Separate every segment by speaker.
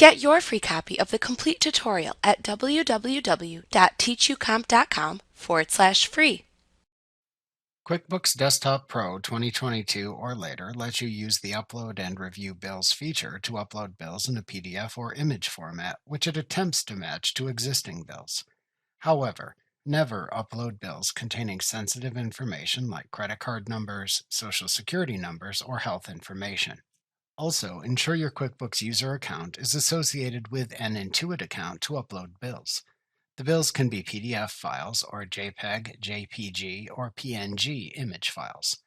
Speaker 1: Get your free copy of the complete tutorial at www.teachucomp.com/free.
Speaker 2: QuickBooks Desktop Pro 2022 or later lets you use the Upload and Review Bills feature to upload bills in a PDF or image format, which it attempts to match to existing bills. However, never upload bills containing sensitive information like credit card numbers, social security numbers, or health information. Also, ensure your QuickBooks user account is associated with an Intuit account to upload bills. The bills can be PDF files or JPEG, JPG, or PNG image files.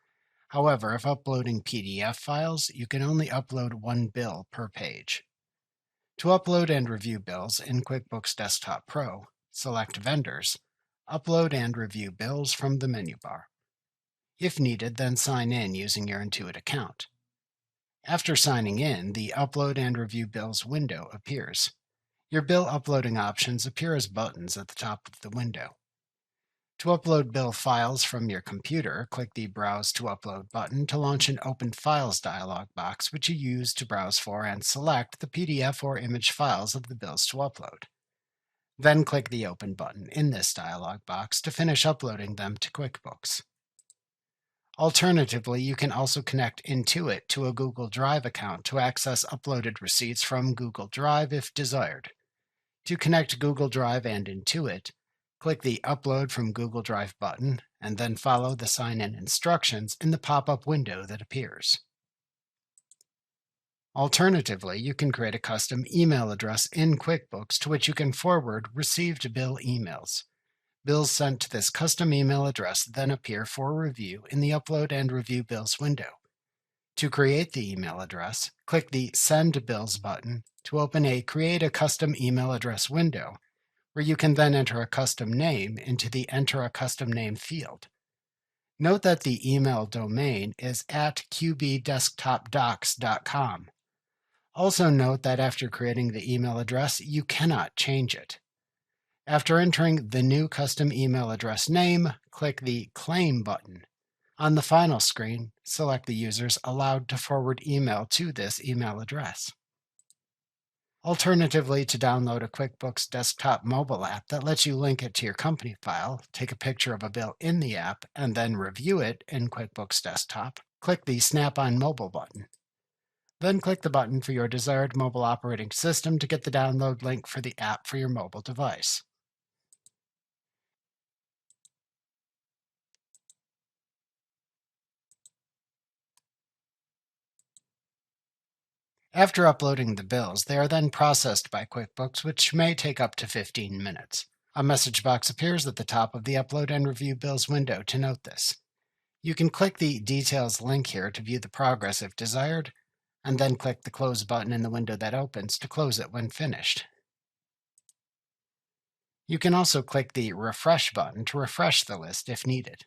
Speaker 2: However, if uploading PDF files, you can only upload one bill per page. To upload and review bills in QuickBooks Desktop Pro, select Vendors, Upload and Review Bills from the menu bar. If needed, then sign in using your Intuit account. After signing in, the Upload and Review Bills window appears. Your bill uploading options appear as buttons at the top of the window. To upload bill files from your computer, click the Browse to Upload button to launch an Open Files dialog box, which you use to browse for and select the PDF or image files of the bills to upload. Then click the Open button in this dialog box to finish uploading them to QuickBooks. Alternatively, you can also connect Intuit to a Google Drive account to access uploaded receipts from Google Drive if desired. To connect Google Drive and Intuit, click the Upload from Google Drive button and then follow the sign-in instructions in the pop-up window that appears. Alternatively, you can create a custom email address in QuickBooks to which you can forward received bill emails. Bills sent to this custom email address then appear for review in the Upload and Review Bills window. To create the email address, click the Send Bills button to open a Create a Custom Email Address window, where you can then enter a custom name into the Enter a Custom Name field. Note that the email domain is at qbdesktopdocs.com. Also note that after creating the email address, you cannot change it. After entering the new custom email address name, click the Claim button. On the final screen, select the users allowed to forward email to this email address. Alternatively, to download a QuickBooks desktop mobile app that lets you link it to your company file, take a picture of a bill in the app, and then review it in QuickBooks Desktop, click the Snap-on Mobile button. Then click the button for your desired mobile operating system to get the download link for the app for your mobile device. After uploading the bills, they are then processed by QuickBooks, which may take up to 15 minutes. A message box appears at the top of the Upload and Review Bills window to note this. You can click the Details link here to view the progress if desired, and then click the Close button in the window that opens to close it when finished. You can also click the Refresh button to refresh the list if needed.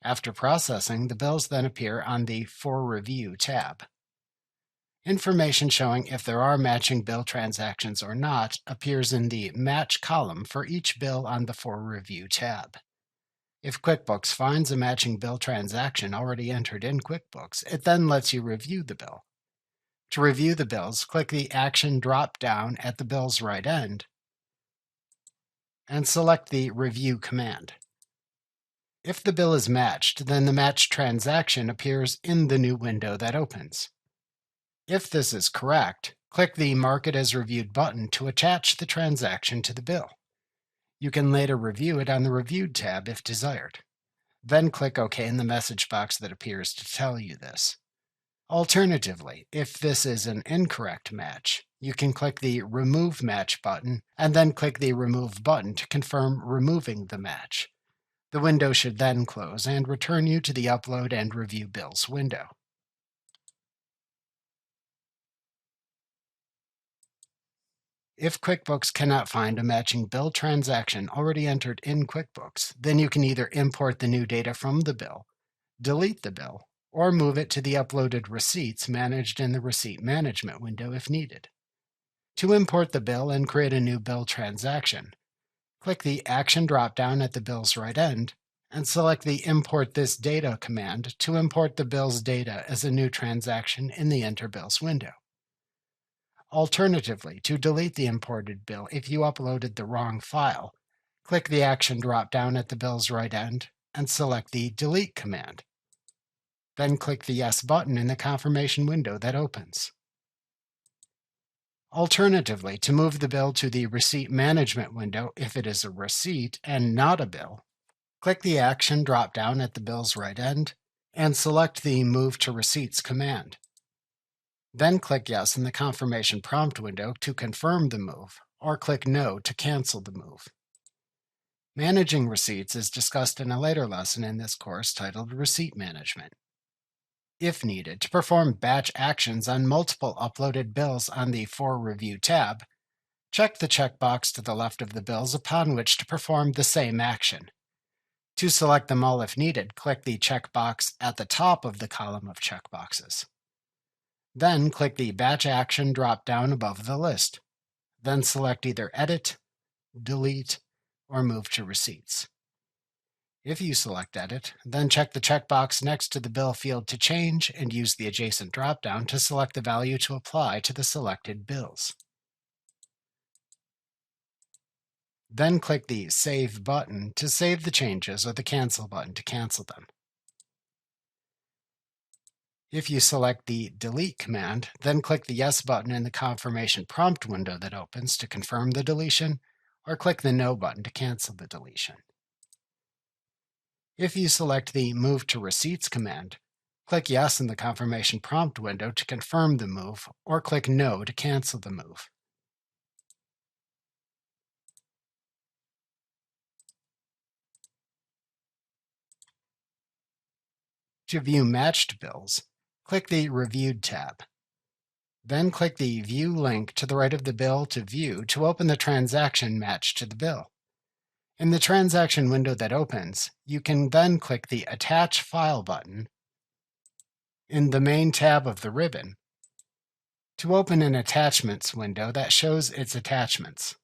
Speaker 2: After processing, the bills then appear on the For Review tab. Information showing if there are matching bill transactions or not appears in the Match column for each bill on the For Review tab. If QuickBooks finds a matching bill transaction already entered in QuickBooks, it then lets you review the bill. To review the bills, click the Action drop-down at the bill's right end and select the Review command. If the bill is matched, then the matched transaction appears in the new window that opens. If this is correct, click the Mark it as reviewed button to attach the transaction to the bill. You can later review it on the Reviewed tab if desired. Then click OK in the message box that appears to tell you this. Alternatively, if this is an incorrect match, you can click the Remove Match button and then click the Remove button to confirm removing the match. The window should then close and return you to the Upload and Review Bills window. If QuickBooks cannot find a matching bill transaction already entered in QuickBooks, then you can either import the new data from the bill, delete the bill, or move it to the uploaded receipts managed in the Receipt Management window if needed. To import the bill and create a new bill transaction, click the Action drop-down at the bill's right end and select the Import This Data command to import the bill's data as a new transaction in the Enter Bills window. Alternatively, to delete the imported bill if you uploaded the wrong file, click the action drop-down at the bill's right end and select the Delete command. Then click the Yes button in the confirmation window that opens. Alternatively, to move the bill to the Receipt Management window if it is a receipt and not a bill, click the action drop-down at the bill's right end and select the Move to Receipts command. Then click Yes in the confirmation prompt window to confirm the move, or click No to cancel the move. Managing receipts is discussed in a later lesson in this course titled Receipt Management. If needed, to perform batch actions on multiple uploaded bills on the For Review tab, check the checkbox to the left of the bills upon which to perform the same action. To select them all if needed, click the checkbox at the top of the column of checkboxes. Then click the Batch Action drop-down above the list. Then select either Edit, Delete, or Move to Receipts. If you select Edit, then check the checkbox next to the bill field to change and use the adjacent drop-down to select the value to apply to the selected bills. Then click the Save button to save the changes or the Cancel button to cancel them. If you select the Delete command, then click the Yes button in the confirmation prompt window that opens to confirm the deletion, or click the No button to cancel the deletion. If you select the Move to Receipts command, click Yes in the confirmation prompt window to confirm the move, or click No to cancel the move. To view matched bills, click the Reviewed tab. Then click the View link to the right of the bill to view to open the transaction matched to the bill. In the transaction window that opens, you can then click the Attach File button in the main tab of the ribbon to open an attachments window that shows its attachments.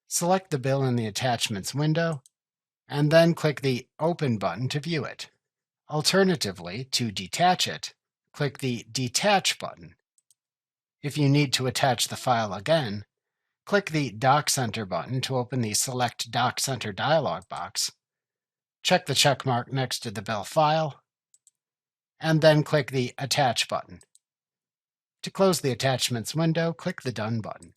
Speaker 2: Select the bill in the attachments window, and then click the Open button to view it. Alternatively, to detach it, click the Detach button. If you need to attach the file again, click the Doc Center button to open the Select Doc Center dialog box. Check the check mark next to the bill file, and then click the Attach button. To close the attachments window, click the Done button.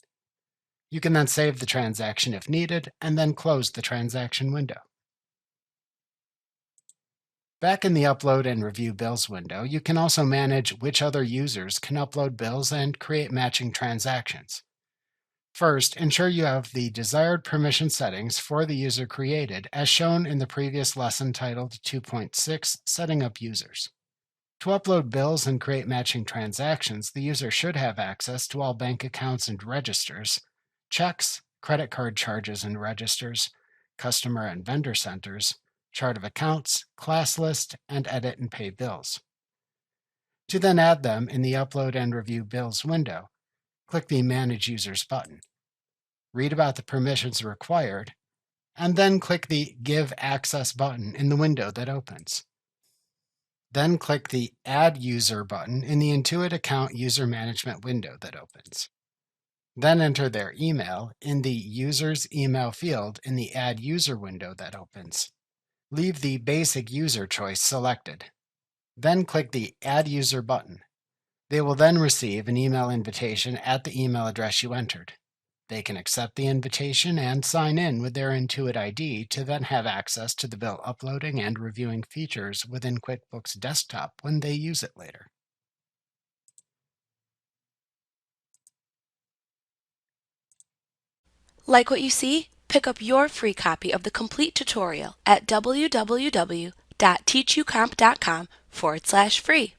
Speaker 2: You can then save the transaction if needed, and then close the transaction window. Back in the Upload and Review Bills window, you can also manage which other users can upload bills and create matching transactions. First, ensure you have the desired permission settings for the user created, as shown in the previous lesson titled 2.6, Setting Up Users. To upload bills and create matching transactions, the user should have access to all bank accounts and registers, checks, credit card charges and registers, customer and vendor centers, chart of accounts, class list, and edit and pay bills. To then add them in the Upload and Review Bills window, click the Manage Users button. Read about the permissions required, and then click the Give Access button in the window that opens. Then click the Add User button in the Intuit Account User Management window that opens. Then enter their email in the User's Email field in the Add User window that opens. Leave the Basic User choice selected. Then click the Add User button. They will then receive an email invitation at the email address you entered. They can accept the invitation and sign in with their Intuit ID to then have access to the bill uploading and reviewing features within QuickBooks Desktop when they use it later.
Speaker 1: Like what you see? Pick up your free copy of the complete tutorial at www.teachucomp.com/free.